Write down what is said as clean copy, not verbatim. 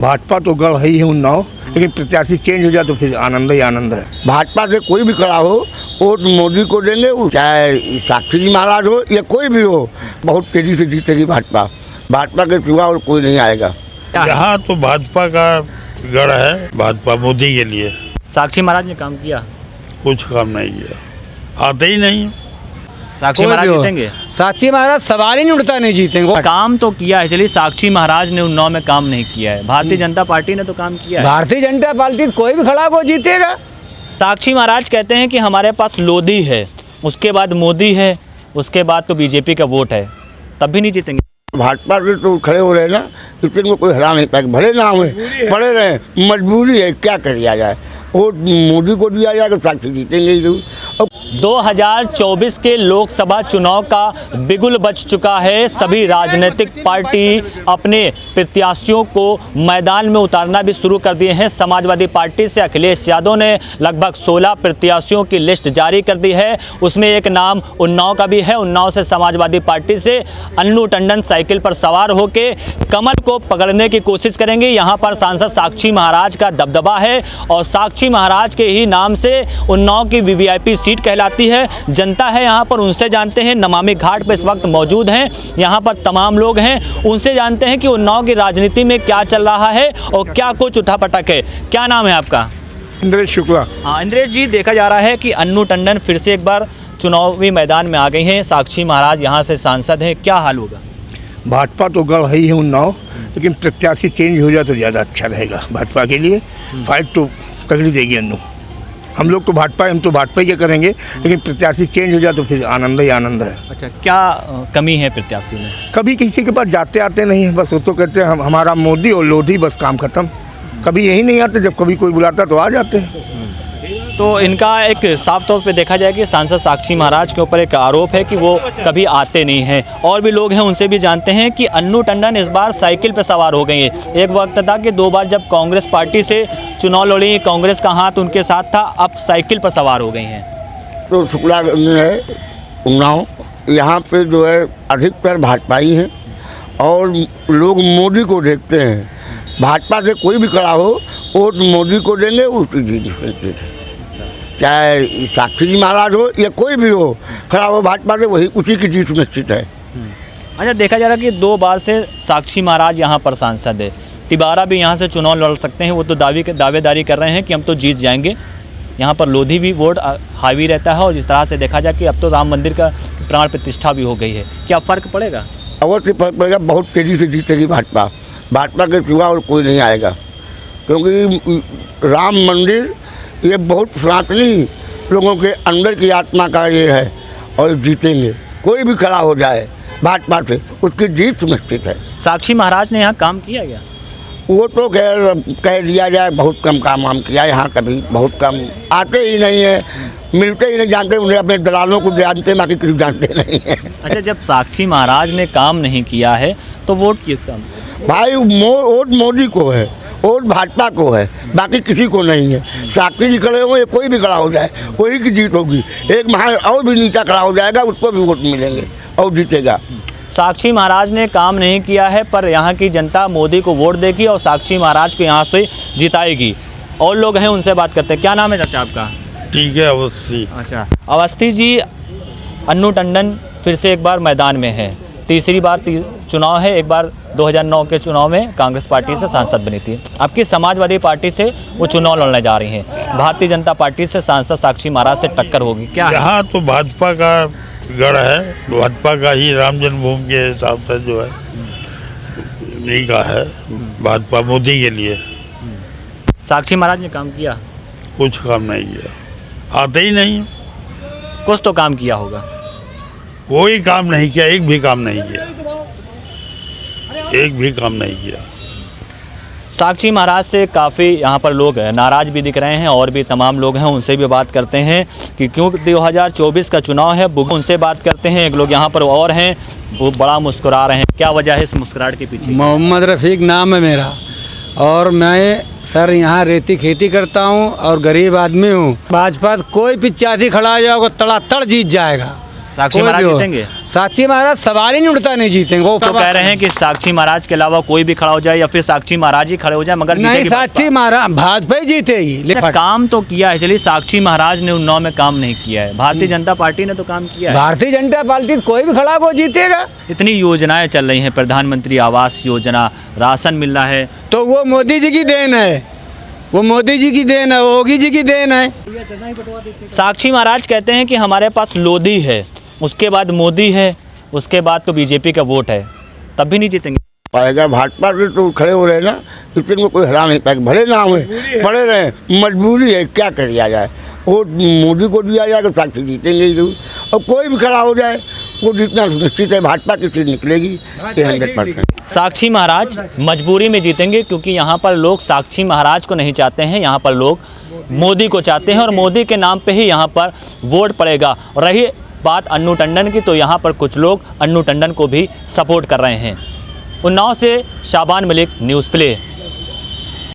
भाजपा तो गढ़ है ही उन्नाव, लेकिन प्रत्याशी चेंज हो जाए तो फिर आनंद ही आनंद है। भाजपा से कोई भी खड़ा हो वोट मोदी को देंगे, चाहे साक्षी जी महाराज हो या कोई भी हो, बहुत तेजी से जीतेगी भाजपा। भाजपा के सिवा और कोई नहीं आएगा। यहाँ तो भाजपा का गढ़ है, भाजपा मोदी के लिए। साक्षी महाराज ने काम किया? कुछ काम नहीं किया, आते ही नहीं। साक्षी महाराज जीतेंगे? साक्षी महाराज सवाल ही नहीं उठता, नहीं जीतेंगे। काम तो किया है, चलिए साक्षी महाराज ने उन्नाव में काम नहीं किया है, भारतीय जनता पार्टी ने तो काम किया है। भारतीय जनता पार्टी कोई भी खड़ा हो जीतेगा। साक्षी महाराज कहते हैं कि हमारे पास लोधी है, उसके बाद मोदी है, उसके बाद तो बीजेपी का वोट है, तब भी नहीं जीतेंगे। भाजपा से तो खड़े हो रहे ना, इसलिए को कोई हरा नहीं पाएगा। भले ना हुए पड़े रहे, मजबूरी है, क्या कर दिया जाए। वोट मोदी को दिया जाए तो साक्षी जीतेंगे ही। 2024 के लोकसभा चुनाव का बिगुल बज चुका है। सभी राजनीतिक पार्टी अपने प्रत्याशियों को मैदान में उतारना भी शुरू कर दिए हैं। समाजवादी पार्टी से अखिलेश यादव ने लगभग 16 प्रत्याशियों की लिस्ट जारी कर दी है। उसमें एक नाम उन्नाव का भी है। उन्नाव से समाजवादी पार्टी से अन्नू टंडन साइकिल पर सवार होकर कमल को पकड़ने की कोशिश करेंगे। यहाँ पर सांसद साक्षी महाराज का दबदबा है और साक्षी महाराज के ही नाम से उन्नाव की वीवीआईपी सीट कहलाती है। जनता है यहाँ पर, उनसे जानते हैं। नमामि घाट पर इस वक्त मौजूद हैं, यहाँ पर तमाम लोग हैं, उनसे जानते हैं कि उन्नाव की राजनीति में क्या चल रहा है और क्या कुछ उठापटक है। क्या नाम है आपका? इंद्रेश शुक्ला। हाँ इंद्रेश जी, देखा जा रहा है कि अन्नू टंडन फिर से एक बार चुनावी मैदान में आ गई हैं। साक्षी महाराज यहाँ से सांसद हैं, क्या हाल होगा? भाजपा तो गढ़ है ही उन्नाव, लेकिन प्रत्याशी चेंज हो जाए तो ज़्यादा अच्छा रहेगा भाजपा के लिए। फाइट तो तगड़ी देगी अन्नू। हम लोग तो भाजपा, हम तो भाजपा ही करेंगे, लेकिन प्रत्याशी चेंज हो जाए तो फिर आनंद ही आनंद है। अच्छा, क्या कमी है प्रत्याशी में? कभी किसी के पास जाते आते नहीं है, बस वो तो कहते हैं हमारा मोदी और लोधी, बस काम खत्म। कभी यही नहीं आते, जब कभी कोई बुलाता तो आ जाते हैं। तो इनका एक साफ तौर पे देखा जाए कि सांसद साक्षी महाराज के ऊपर एक आरोप है कि वो कभी आते नहीं हैं। और भी लोग हैं, उनसे भी जानते हैं कि अन्नू टंडन इस बार साइकिल पर सवार हो गई है। एक वक्त था कि 2 बार जब कांग्रेस पार्टी से चुनाव लड़ी, कांग्रेस का हाथ उनके साथ था, अब साइकिल पर सवार हो गई हैं। तो शुक्ला है उन्नाव, यहाँ पे जो है अधिकतर भाजपाई हैं और लोग मोदी को देखते हैं। भाजपा से कोई भी खड़ा हो वोट मोदी को देंगे, उसकी जीत। चाहे साक्षी जी महाराज हो या कोई भी हो, खड़ा हो भाजपा से, वही उसी की जीत निश्चित है। अच्छा, देखा जा रहा है कि 2 बार से साक्षी महाराज यहाँ पर सांसद है। तिबारा भी यहाँ से चुनाव लड़ सकते हैं, वो तो दावेदारी कर रहे हैं कि हम तो जीत जाएंगे। यहाँ पर लोधी भी वोट हावी रहता है और जिस तरह से देखा जाए कि अब तो राम मंदिर का प्राण प्रतिष्ठा भी हो गई है, क्या फ़र्क पड़ेगा? अवश्य फर्क पड़ेगा, बहुत तेज़ी से जीतेगी भाजपा। भाजपा के सिवा और कोई नहीं आएगा, क्योंकि राम मंदिर ये बहुत सनातनी लोगों के अंदर की आत्मा का ये है और जीतेंगे। कोई भी खड़ा हो जाए भाजपा से, उसकी जीत सुनिश्चित है। साक्षी महाराज ने यहाँ काम किया गया? वो तो कह दिया जाए, बहुत कम काम वाम किया यहाँ, कभी बहुत कम, आते ही नहीं है, मिलते ही नहीं, जानते उन्हें, अपने दलालों को जानते, बाकी किसी जानते नहीं है। अच्छा, जब साक्षी महाराज ने काम नहीं किया है तो वोट किसका? भाई वोट मोदी को है, वोट भाजपा को है, बाकी किसी को नहीं है। साक्षी जी खड़े होंगे, कोई भी खड़ा हो जाए, वही की जीत होगी। एक महा और भी नीचा खड़ा हो जाएगा, उसको भी वोट मिलेंगे और जीतेगा। साक्षी महाराज ने काम नहीं किया है, पर यहाँ की जनता मोदी को वोट देगी और साक्षी महाराज को यहाँ से जिताएगी। और लोग हैं, उनसे बात करते हैं। क्या नाम है चाचा आपका? ठीक है, अवस्थी। अच्छा, अवस्थी जी, अन्नू टंडन फिर से एक बार मैदान में है, तीसरी बार चुनाव है। एक बार 2009 के चुनाव में कांग्रेस पार्टी से सांसद बनी थी, आपकी समाजवादी पार्टी से वो चुनाव लड़ने जा रही हैं। भारतीय जनता पार्टी से सांसद साक्षी महाराज से टक्कर होगी, क्या? यहाँ तो भाजपा का गढ़ है, भाजपा का ही राम जन्मभूमि के हिसाब से जो है नहीं का है, भाजपा मोदी के लिए। साक्षी महाराज ने काम किया? कुछ काम नहीं किया, आते ही नहीं। कुछ तो काम किया होगा? कोई काम नहीं किया, एक भी काम नहीं किया, एक भी काम नहीं किया। साक्षी महाराज से काफ़ी यहाँ पर लोग नाराज भी दिख रहे हैं और भी तमाम लोग हैं, उनसे भी बात करते हैं कि क्यों 2024 का चुनाव है, उनसे बात करते हैं। एक लोग यहाँ पर और हैं, वो बड़ा मुस्कुरा रहे हैं, क्या वजह है इस मुस्कुराहट के पीछे? मोहम्मद रफ़ीक नाम है मेरा और मैं सर यहाँ रेती खेती करता हूँ और गरीब आदमी हूँ। भाजपा कोई 85 खड़ा हो जाएगा, तड़ातड़ जीत जाएगा। साक्षी कोई महाराज भी हो। जीतेंगे? साक्षी महाराज सवाल ही नहीं उठता, नहीं जीतेंगे वो तो कह रहे हैं कि साक्षी महाराज के अलावा कोई भी खड़ा हो जाए या फिर साक्षी महाराज ही खड़े हो जाए मगर नहीं, जीतेगी साक्षी महाराज भाजपा ही जीतेगी। अच्छा, लेकिन काम तो किया है। चलिए साक्षी महाराज ने उन्नाव में काम नहीं किया है, भारतीय जनता पार्टी ने तो काम किया है। भारतीय जनता पार्टी कोई भी खड़ा हो वो जीतेगा। इतनी योजनाएं चल रही हैं, प्रधानमंत्री आवास योजना, राशन मिल रहा है। तो वो मोदी जी की देन है, वो मोदी जी की देन है, योगी जी की देन है। साक्षी महाराज कहते हैं कि हमारे पास लोधी है, उसके बाद मोदी है, उसके बाद तो बीजेपी का वोट है, तब भी नहीं जीतेंगे। पाएगा भाजपा से तो खड़े हो रहे ना, इतने में कोई हरा नहीं पाएगा। भले ना हुए पड़े रहे, मजबूरी है, क्या कर दिया जाए। वोट मोदी को दिया जाएगा, साक्षी जीतेंगे ही जरूर। और कोई भी खड़ा हो जाए वो जीतना सुनिश्चित है, भाजपा की सीट निकलेगी 100%। साक्षी महाराज मजबूरी में जीतेंगे क्योंकि यहाँ पर लोग साक्षी महाराज को नहीं चाहते हैं, यहाँ पर लोग मोदी को चाहते हैं और मोदी के नाम पे ही यहाँ पर वोट पड़ेगा। और रही बात अन्नू टंडन की, तो यहाँ पर कुछ लोग अन्नू टंडन को भी सपोर्ट कर रहे हैं। उन्नाव से शाबान मलिक, न्यूज़ प्ले।